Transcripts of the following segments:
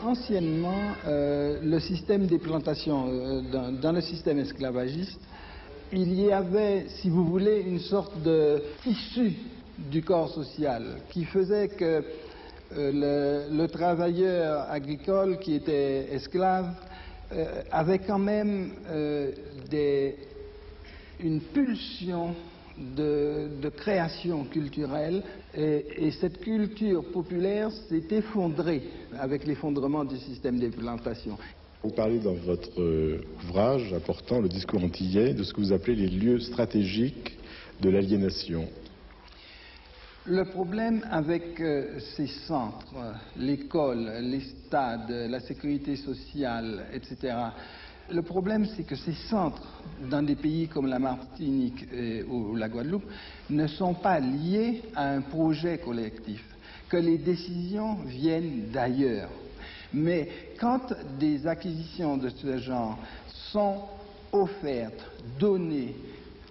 Anciennement, le système des plantations, dans le système esclavagiste, il y avait, si vous voulez, une sorte de tissu du corps social qui faisait que le travailleur agricole qui était esclave avait quand même une pulsion de création culturelle, et cette culture populaire s'est effondrée avec l'effondrement du système des plantations. Vous parlez dans votre ouvrage important, le discours antillais, de ce que vous appelez les lieux stratégiques de l'aliénation. Le problème avec ces centres, l'école, les stades, la sécurité sociale, etc., le problème, c'est que ces centres, dans des pays comme la Martinique ou la Guadeloupe, ne sont pas liés à un projet collectif, que les décisions viennent d'ailleurs. Mais quand des acquisitions de ce genre sont offertes, données,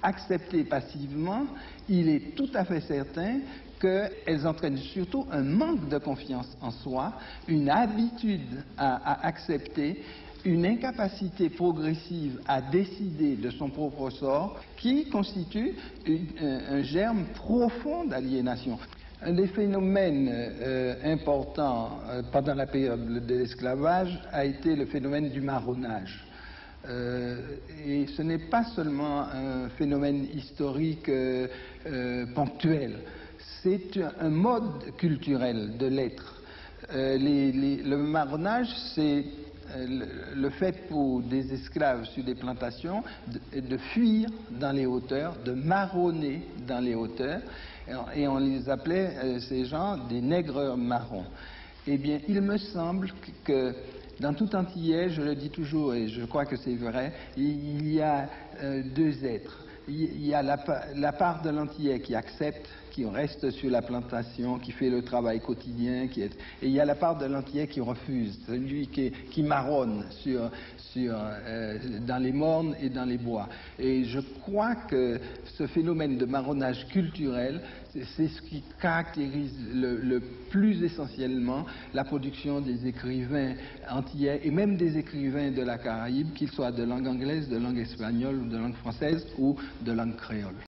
acceptées passivement, il est tout à fait certain qu'elles entraînent surtout un manque de confiance en soi, une habitude à accepter, une incapacité progressive à décider de son propre sort qui constitue un germe profond d'aliénation. Un des phénomènes importants pendant la période de l'esclavage a été le phénomène du marronnage. Et ce n'est pas seulement un phénomène historique ponctuel, c'est un mode culturel de l'être. Le marronnage, c'est le fait pour des esclaves sur des plantations de fuir dans les hauteurs, de marronner dans les hauteurs, et on les appelait, ces gens, des nègres marrons. Eh bien, il me semble que dans tout Antillais, je le dis toujours et je crois que c'est vrai, il y a deux êtres. Il y a la part de l'Antillais qui accepte, qui reste sur la plantation, qui fait le travail quotidien, et il y a la part de l'Antillais qui refuse, celui qui marronne dans les mornes et dans les bois. Et je crois que ce phénomène de marronnage culturel, c'est ce qui caractérise le plus essentiellement la production des écrivains antillais et même des écrivains de la Caraïbe, qu'ils soient de langue anglaise, de langue espagnole, ou de langue française ou de langue créole.